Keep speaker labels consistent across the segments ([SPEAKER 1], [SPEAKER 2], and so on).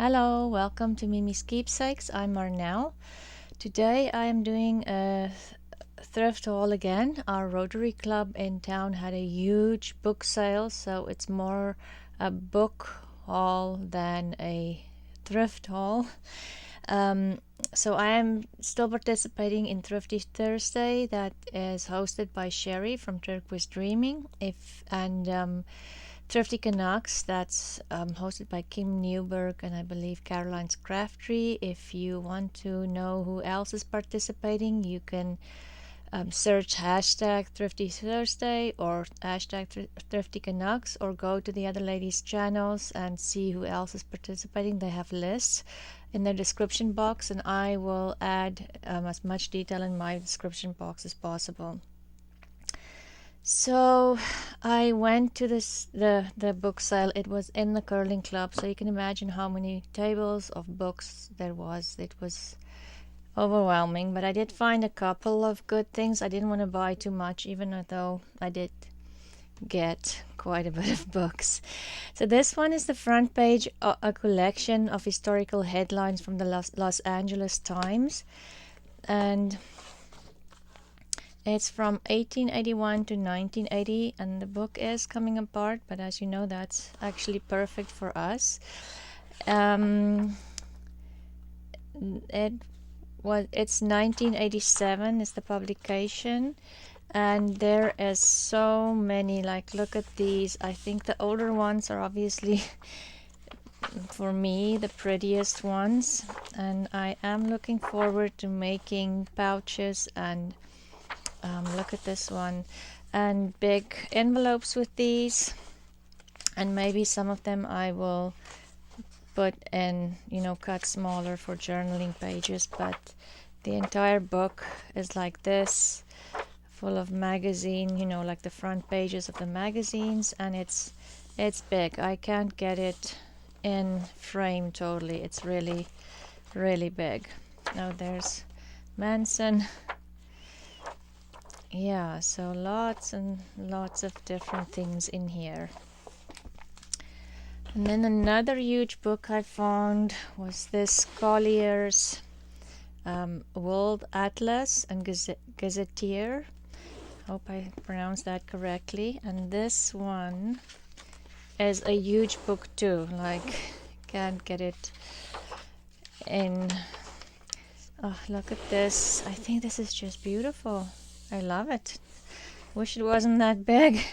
[SPEAKER 1] Hello, welcome to Miemie's Keepsakes. I'm Marnel. Today I am doing a thrift haul again. Our Rotary club in town had a huge book sale, so it's more a book haul than a thrift haul. So I am still participating in Thrifty Thursday that is hosted by Sherry from Turquoise Dreaming. Thrifty Canucks, that's hosted by Newberg and I believe Caroline's Craftery. If you want to know who else is participating, you can search hashtag Thrifty Thursday or hashtag Thrifty Canucks, or go to the other ladies' channels and see who else is participating. They have lists in their description box, and I will add as much detail in my description box as possible. So I went to the book sale. It was in the curling club, so you can imagine how many tables of books there was. It was overwhelming, but I did find a couple of good things. I didn't want to buy too much, even though I did get quite a bit of books. So this one is the front page, a collection of historical headlines from the Los Angeles Times, and it's from 1881 to 1980, and the book is coming apart, but as you know, that's actually perfect for us. It's 1987 is the publication, and there is so many. Like, look at these. I think the older ones are obviously for me the prettiest ones, and I am looking forward to making pouches and look at this one, and big envelopes with these, and maybe some of them I will put in, cut smaller for journaling pages. But the entire book is like this, full of magazine, like the front pages of the magazines, and it's big. I can't get it in frame totally. It's really, really big. Now there's Manson. Yeah, so lots and lots of different things in here. And then another huge book I found was this Collier's World Atlas and Gazetteer. Hope I pronounced that correctly. And this one is a huge book too. Like, can't get it in. Oh, look at this. I think this is just beautiful. I love it. Wish it wasn't that big.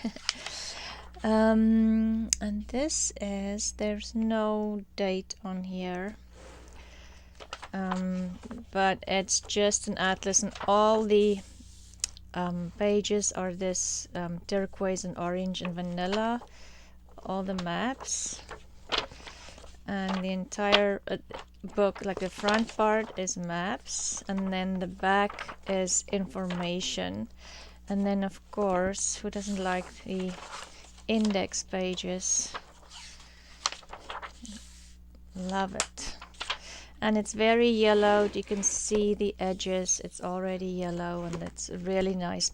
[SPEAKER 1] And this is, there's no date on here, but it's just an atlas, and all the pages are this turquoise and orange and vanilla, all the maps, and the entire book, like the front part is maps, and then the back is information, and then of course, who doesn't like the index pages? Love it. And it's very yellowed. You can see the edges. It's already yellow, and it's really nice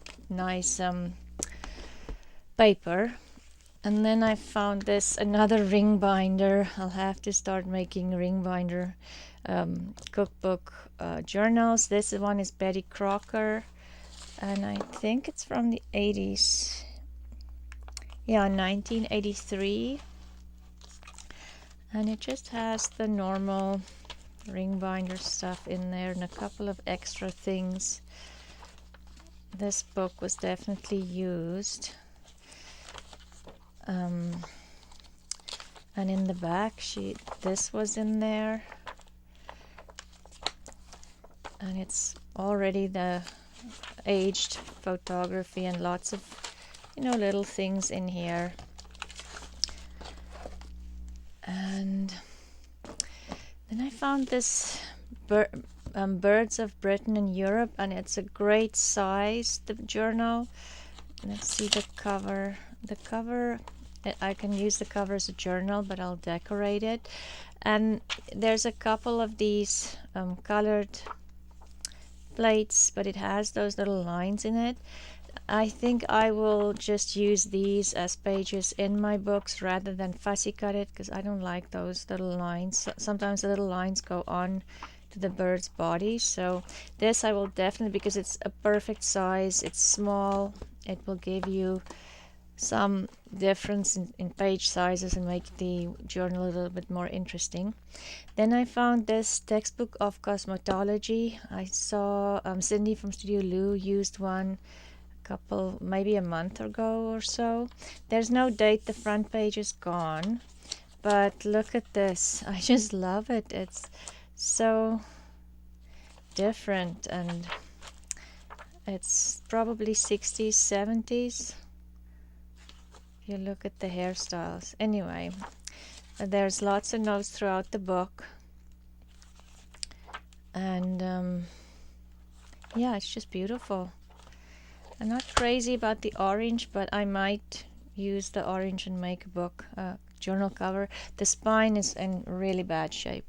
[SPEAKER 1] paper. And then I found this, another ring binder. I'll have to start making ring binder cookbook journals. This one is Betty Crocker, and I think it's from the 80s. Yeah, 1983. And it just has the normal ring binder stuff in there and a couple of extra things. This book was definitely used. And in the back, this was in there, and it's already the aged photography and lots of little things in here. And then I found this Birds of Britain and Europe, and it's a great size, the journal. Let's see the cover. The cover, I can use the cover as a journal, but I'll decorate it. And there's a couple of these colored plates, but it has those little lines in it. I think I will just use these as pages in my books rather than fussy cut it, because I don't like those little lines. Sometimes the little lines go on to the bird's body. So this I will definitely, because it's a perfect size, it's small, it will give you some difference in page sizes and make the journal a little bit more interesting. Then I found this textbook of cosmetology. I saw Cindy from Studio Lou used one couple, maybe a month ago or so. There's no date, the front page is gone, but look at this. I just love it. It's so different, and it's probably 60s, 70s. You look at the hairstyles. Anyway, there's lots of notes throughout the book, and yeah, it's just beautiful. I'm not crazy about the orange, but I might use the orange and make a book journal cover. The spine is in really bad shape,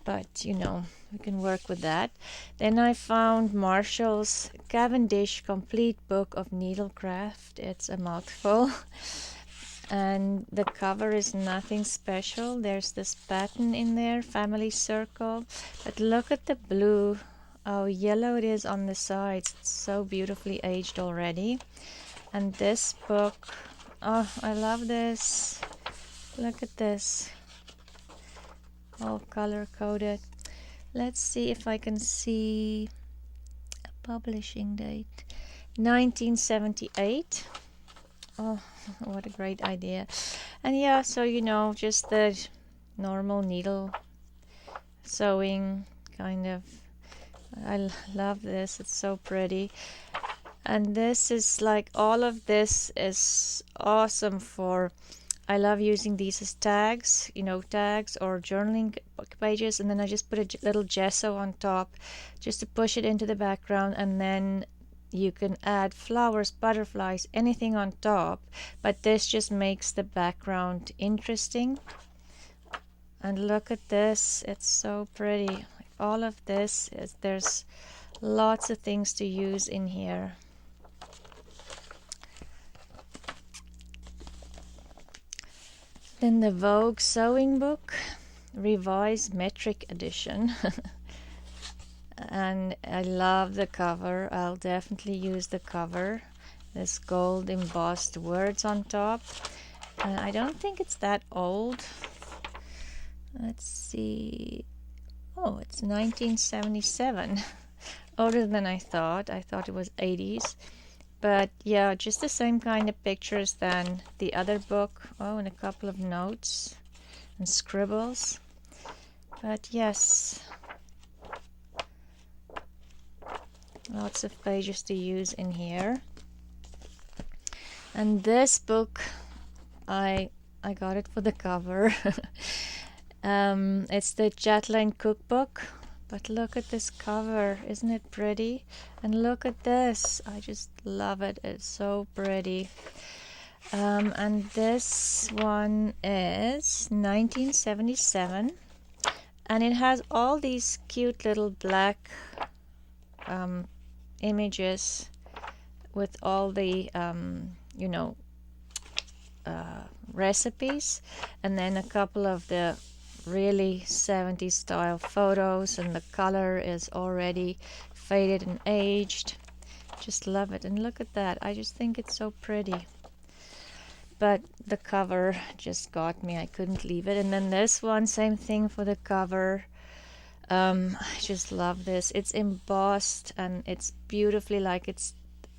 [SPEAKER 1] but you know, we can work with that. Then I found Marshall's Cavendish Complete Book of Needlecraft. It's a mouthful. And the cover is nothing special. There's this pattern in there, family circle. But look at the blue. How yellow it is on the sides. It's so beautifully aged already. And this book, oh, I love this. Look at this. All color coded. Let's see if I can see a publishing date. 1978. Oh, what a great idea. And yeah, so you know, just the normal needle sewing kind of. I love this. It's so pretty. And this is like, all of this is awesome for, I love using these as tags, you know, tags or journaling pages, and then I just put a little gesso on top just to push it into the background, and then you can add flowers, butterflies, anything on top, but this just makes the background interesting. And look at this, it's so pretty. All of this is, there's lots of things to use in here. Then the Vogue sewing book, revised metric edition. And I love the cover. I'll definitely use the cover. This gold embossed words on top. I don't think it's that old. Let's see. Oh, it's 1977. Older than I thought. I thought it was 80s. But yeah, just the same kind of pictures than the other book. Oh, and a couple of notes and scribbles. But yes, lots of pages to use in here. And this book, I got it for the cover. It's the Chatelaine cookbook. But look at this cover, isn't it pretty? And look at this, I just love it, it's so pretty. And this one is 1977, and it has all these cute little black images with all the you know, recipes, and then a couple of the really 70s style photos, and the color is already faded and aged. Just love it. And look at that, I just think it's so pretty. But the cover just got me, I couldn't leave it. And then this one, same thing for the cover. I just love this. It's embossed and it's beautifully, like, it's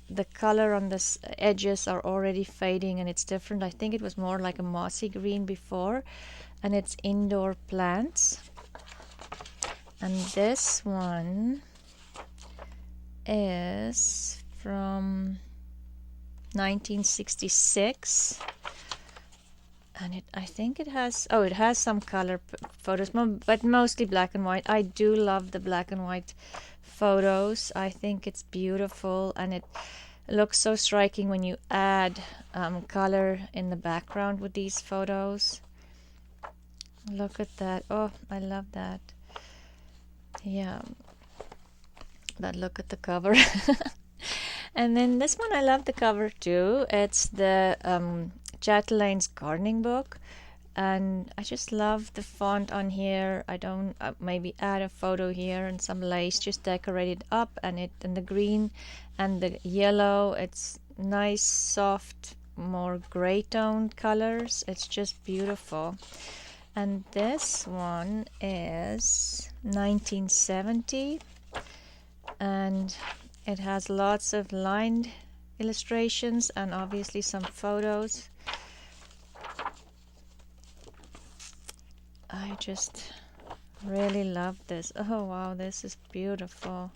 [SPEAKER 1] the color on the edges are already fading and it's different. I think it was more like a mossy green before, and it's indoor plants. And this one is from 1966, and I think it has, oh, it has some color photos, but mostly black and white. I do love the black and white photos. I think it's beautiful, and it looks so striking when you add color in the background with these photos. Look at that. Oh, I love that. Yeah, but look at the cover. And then this one, I love the cover too. It's the Chatelain's gardening book, and I just love the font on here. I don't maybe add a photo here and some lace, just decorate it up, and the green and the yellow, it's nice soft, more gray toned colors. It's just beautiful. And this one is 1970, and it has lots of lined illustrations and obviously some photos. I just really love this. Oh wow, this is beautiful.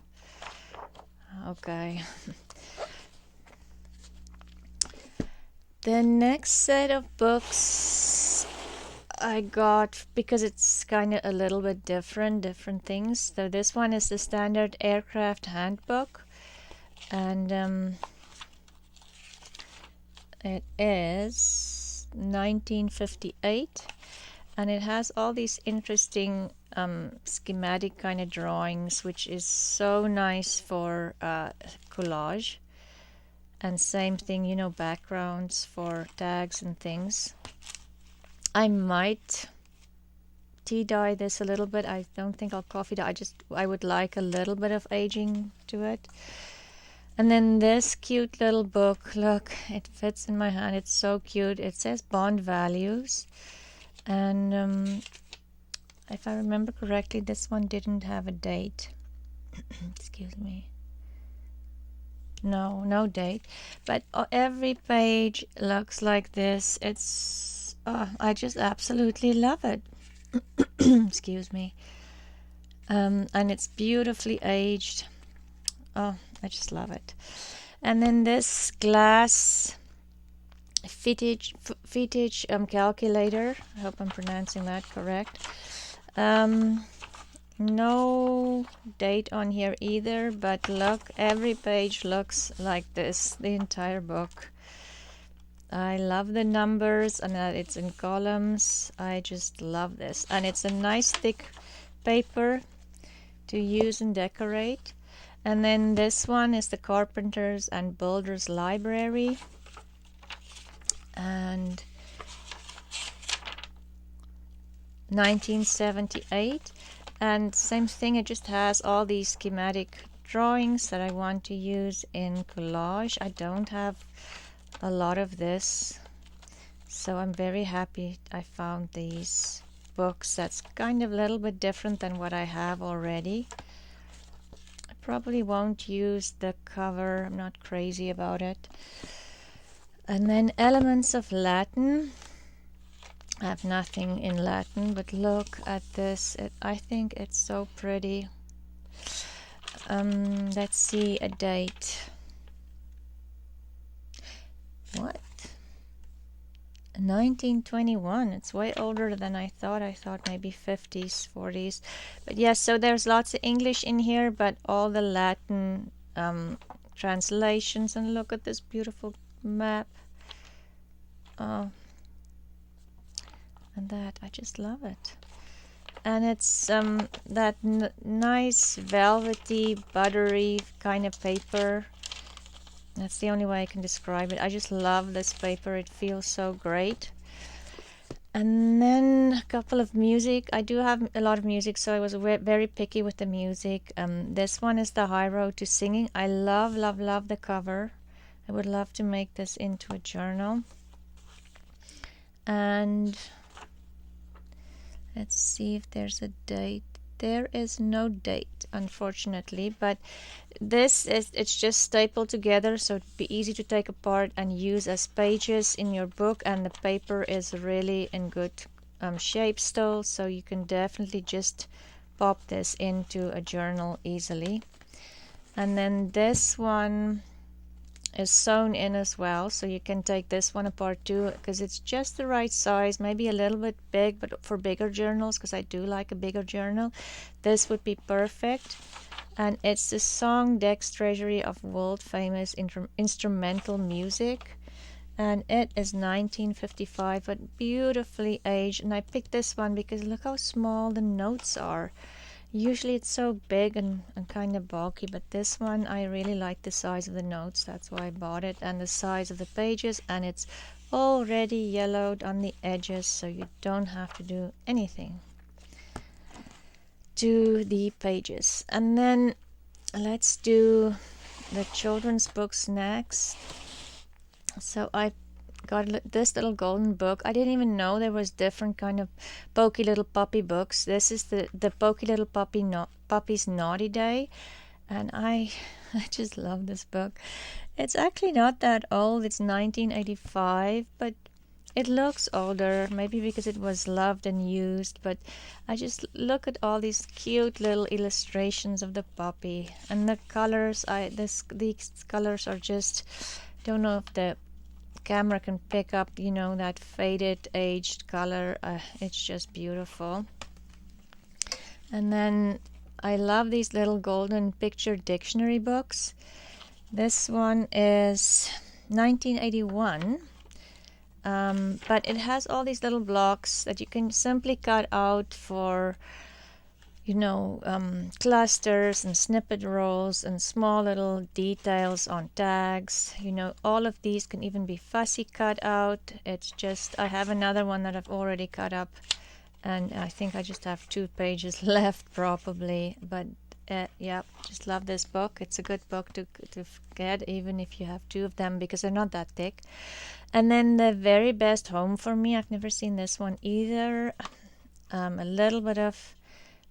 [SPEAKER 1] Okay. The next set of books I got, because it's kind of a little bit different things. So this one is the Standard Aircraft Handbook, and it is 1958, and it has all these interesting schematic kind of drawings, which is so nice for collage. And same thing, you know, backgrounds for tags and things. I might tea dye this a little bit. I don't think I'll coffee dye. I would like a little bit of aging to it. And then this cute little book, look, it fits in my hand. It's so cute. It says Bond Values, and if I remember correctly, this one didn't have a date. Excuse me. No date, but every page looks like this. It's I just absolutely love it. Excuse me. And it's beautifully aged. Oh, I just love it. And then this glass fittage calculator. I hope I'm pronouncing that correct. No date on here either, but look, every page looks like this, the entire book. I love the numbers and that it's in columns. I just love this, and it's a nice thick paper to use and decorate. And then this one is the Carpenters and Builders Library, and 1978. And same thing, it just has all these schematic drawings that I want to use in collage. I don't have a lot of this, so I'm very happy I found these books. That's kind of a little bit different than what I have already. I probably won't use the cover. I'm not crazy about it. And then Elements of Latin. I have nothing in Latin, but look at this. I think it's so pretty. Let's see a date. What? 1921. It's way older than I thought. I thought maybe 50s, 40s. But yes, so there's lots of English in here, but all the Latin translations. And look at this beautiful map. Oh. And that, I just love it. And it's that nice velvety, buttery kind of paper. That's the only way I can describe it. I just love this paper. It feels so great. And then a couple of music. I do have a lot of music, so I was very picky with the music. This one is The High Road to Singing. I love the cover. I would love to make this into a journal. And let's see if there's a date. There is no date, unfortunately, but it's just stapled together, so it'd be easy to take apart and use as pages in your book, and the paper is really in good shape still, so you can definitely just pop this into a journal easily. And then this one is sewn in as well, so you can take this one apart too, because it's just the right size, maybe a little bit big, but for bigger journals, because I do like a bigger journal, this would be perfect. And it's the Song Dex Treasury of world famous instrumental music, and it is 1955, but beautifully aged. And I picked this one because look how small the notes are. Usually it's so big and kind of bulky, but this one I really like the size of the notes. That's why I bought it, and the size of the pages, and it's already yellowed on the edges, so you don't have to do anything to the pages. And then let's do the children's books next. So I got this little golden book. I didn't even know there was different kind of Pokey Little Puppy books. This is the Pokey Little Puppy's Naughty Day, and I just love this book. It's actually not that old. It's 1985, but it looks older, maybe because it was loved and used. But I just look at all these cute little illustrations of the puppy, and the colors. These colors are just, don't know if the camera can pick up, you know, that faded aged color. It's just beautiful. And then I love these little golden picture dictionary books. This one is 1981, but it has all these little blocks that you can simply cut out for, you know, clusters and snippet rolls and small little details on tags. You know, all of these can even be fussy cut out. It's just, I have another one that I've already cut up, and I think I just have 2 pages left probably. But yeah, just love this book. It's a good book to get, even if you have 2 of them, because they're not that thick. And then the very best home for me, I've never seen this one either. A little bit of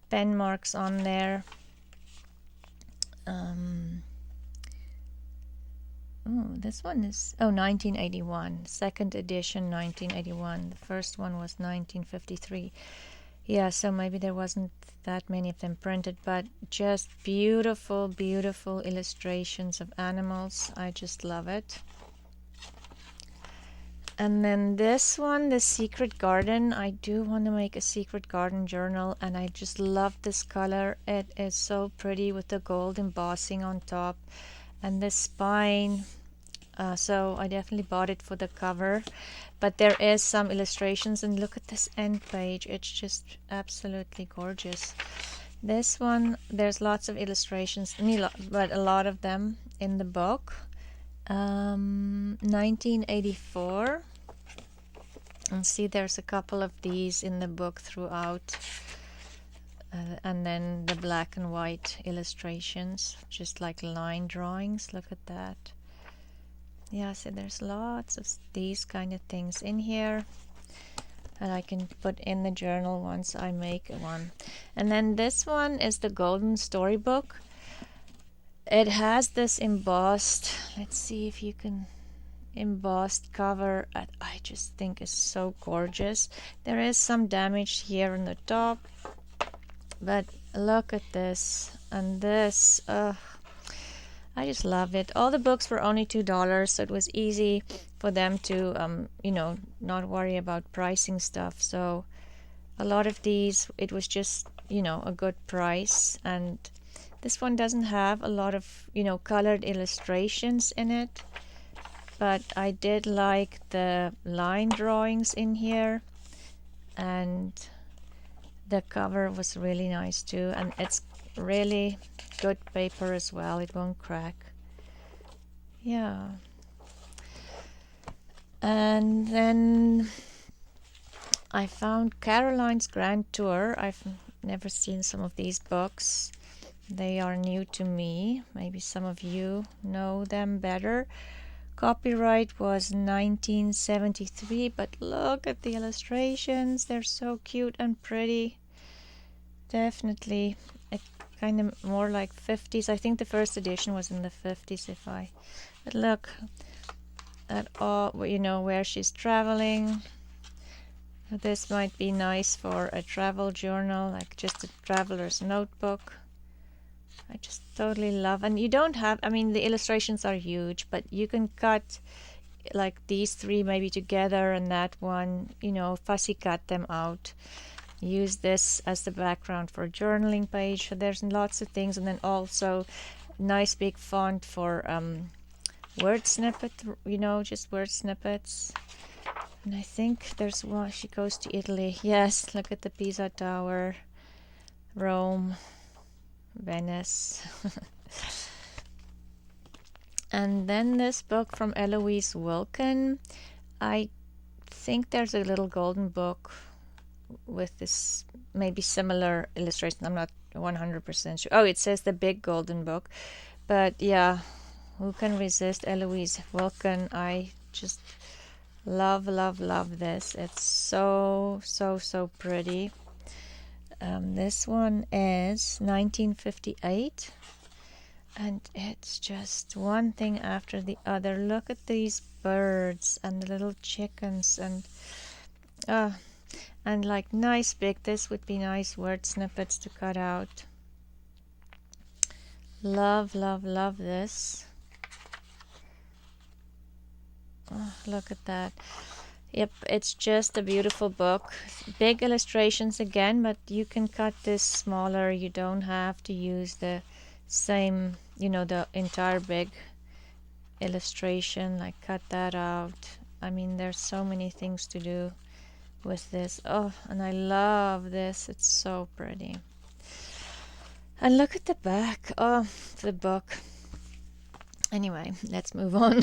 [SPEAKER 1] pen marks on there. This one is 1981, second edition, 1981. The first one was 1953. Yeah, so maybe there wasn't that many of them printed, but just beautiful, beautiful illustrations of animals. I just love it. And then this one, The Secret Garden. I do want to make a Secret Garden journal, and I just love this color. It is so pretty with the gold embossing on top and the spine. So I definitely bought it for the cover. But there is some illustrations, and look at this end page. It's just absolutely gorgeous. This one, there's lots of illustrations, but a lot of them in the book. 1984, and see there's a couple of these in the book throughout, and then the black and white illustrations, just like line drawings. Look at that. Yeah, so there's lots of these kind of things in here that I can put in the journal once I make one. And then this one is the Golden Storybook. It has this embossed, let's see if you can, embossed cover. I just think is so gorgeous. There is some damage here on the top, but look at this. And this, I just love it. All the books were only $2, so it was easy for them to, you know, not worry about pricing stuff. So a lot of these, it was just, you know, a good price. And this one doesn't have a lot of, you know, colored illustrations in it, but I did like the line drawings in here, and the cover was really nice too, and it's really good paper as well. It won't crack. Yeah. And then I found Caroline's Grand Tour. I've never seen some of these books. They are new to me. Maybe some of you know them better. Copyright was 1973, but look at the illustrations. They're so cute and pretty. Definitely kind of more like 50s. I think the first edition was in the 50s. But look at all, you know, where she's traveling. This might be nice for a travel journal, like just a traveler's notebook. I just totally love, and you don't have, I mean, the illustrations are huge, but you can cut like these 3 maybe together, and that one, you know, fussy cut them out. Use this as the background for a journaling page. So there's lots of things, and then also nice big font for word snippet, you know, just word snippets. And I think there's one, she goes to Italy. Yes, look at the Pisa Tower, Rome. Venice. And then this book from Eloise Wilkin. I think there's a little golden book with this maybe similar illustration. I'm not 100% sure. Oh, it says the big golden book. But yeah, who can resist Eloise Wilkin? I just love, love, love this. It's so, so, so pretty. This one is 1958. And it's just one thing after the other. Look at these birds and the little chickens and like nice big. This would be nice word snippets to cut out. Love, love, love this. Oh, look at that. Yep, it's just a beautiful book. Big illustrations again, but you can cut this smaller. You don't have to use the same, the entire big illustration. Like cut that out. I mean, there's so many things to do with this. Oh, and I love this. It's so pretty. And look at the back of the book. Anyway, let's move on.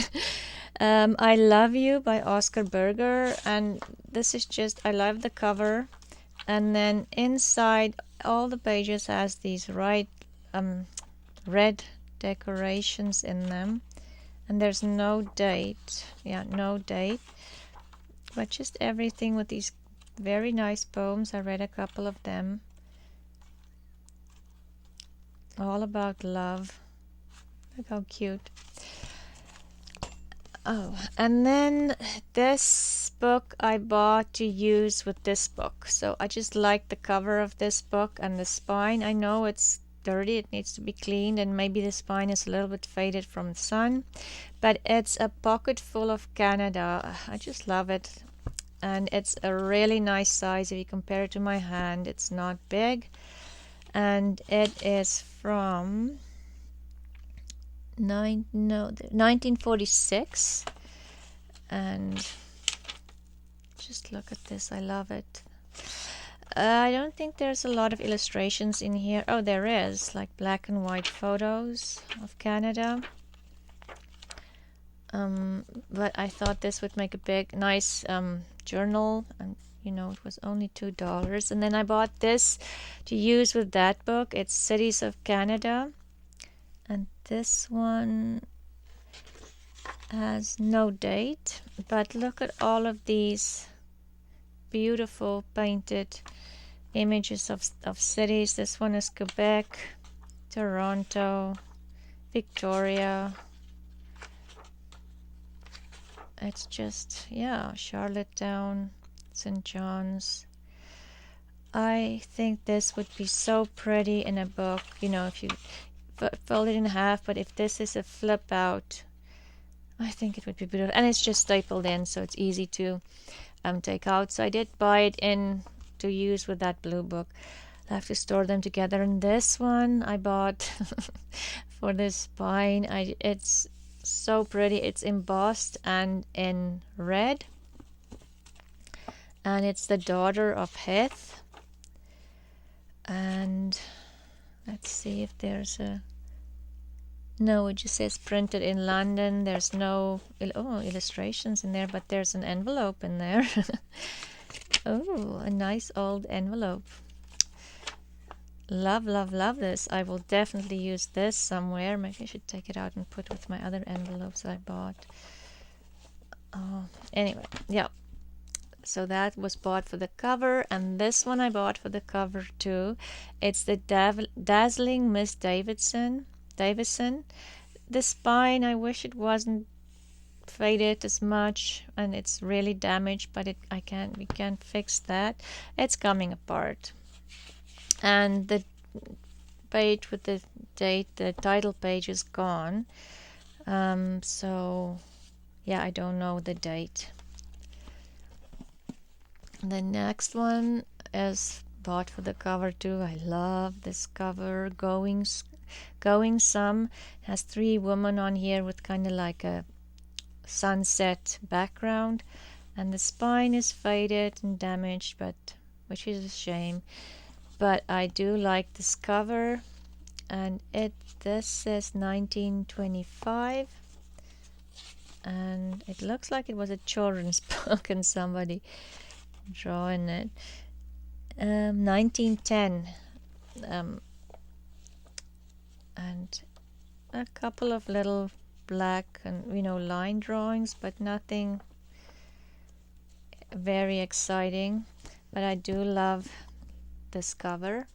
[SPEAKER 1] I Love You by Oscar Berger, and this is just, I love the cover, and then inside all the pages has these red decorations in them, and there's no date. No date, but just everything with these very nice poems. I read a couple of them, all about love. Look how cute. Oh, and then this book I bought to use with this book. So I just like the cover of this book and the spine. I know it's dirty, it needs to be cleaned, and maybe the spine is a little bit faded from the sun, but it's a pocket full of Canada. I just love it, and it's a really nice size. If you compare it to my hand, it's not big, and it is from 1946, and just look at this. I love it. I don't think there's a lot of illustrations in here. Oh, there is, like black and white photos of Canada. But I thought this would make a big, nice journal, and it was only $2. And then I bought this to use with that book. It's Cities of Canada. And this one has no date, but look at all of these beautiful painted images of cities. This one is Quebec, Toronto, Victoria. It's just, Charlottetown, St. John's. I think this would be so pretty in a book, if you fold it in half, but if this is a flip out, I think it would be beautiful. And it's just stapled in, so it's easy to take out. So I did buy it in to use with that blue book. I have to store them together. And this one I bought for the spine. It's so pretty. It's embossed and in red, and it's the daughter of Heth. And let's see if there's no, it just says printed in London. There's no illustrations in there, but there's an envelope in there. Oh, a nice old envelope. Love, love, love this. I will definitely use this somewhere. Maybe I should take it out and put with my other envelopes I bought. Oh, anyway, yeah. So that was bought for the cover, and this one I bought for the cover too. It's the Dazzling Miss Davison. The spine, I wish it wasn't faded as much, and it's really damaged, but we can't fix that. It's coming apart. And the page with the date, the title page is gone. So yeah, I don't know the date. The next one is bought for the cover too. I love this cover. Going Some has 3 women on here with kind of like a sunset background, and the spine is faded and damaged, which is a shame. But I do like this cover. and this says 1925, and it looks like it was a children's book and somebody drawing it. 1910, and a couple of little black and line drawings, but nothing very exciting. But I do love this cover.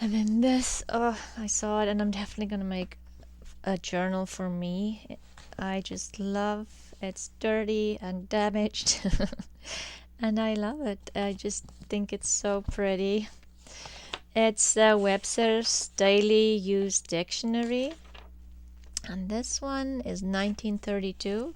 [SPEAKER 1] And then this, oh, I saw it, and I'm definitely gonna make a journal for me. I just love, it's dirty and damaged and I love it. I just think it's so pretty. It's Webster's Daily Use Dictionary, and this one is 1932.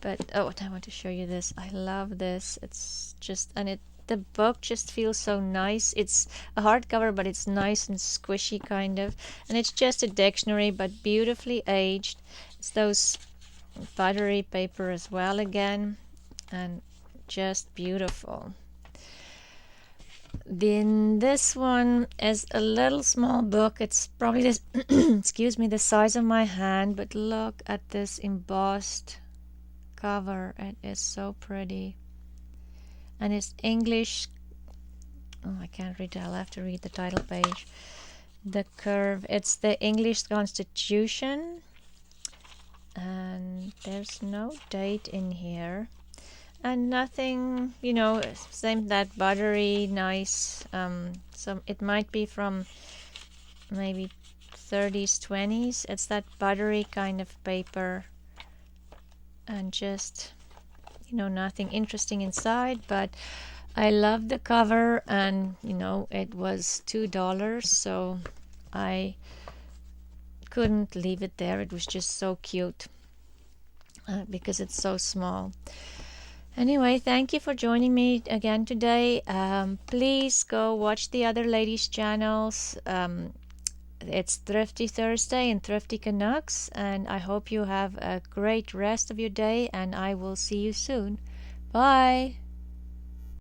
[SPEAKER 1] But I want to show you this. I love this. It's just, and the book just feels so nice. It's a hardcover, but it's nice and squishy kind of, and it's just a dictionary but beautifully aged. It's those buttery paper as well again, and just beautiful. Then this one is a little small book. It's probably this excuse me, the size of my hand, but look at this embossed cover. It is so pretty, and it's English. Oh, I can't read it. I'll have to read the title page. The curve. It's the English Constitution, and there's no date in here, and nothing, same, that buttery nice, it might be from maybe 30s 20s. It's that buttery kind of paper, and just nothing interesting inside, but I love the cover, and it was $2, so I couldn't leave it there. It was just so cute, because it's so small. Anyway, thank you for joining me again today. Please go watch the other ladies' channels. It's Thrifty Thursday and Thrifty Canucks, and I hope you have a great rest of your day, and I will see you soon. Bye!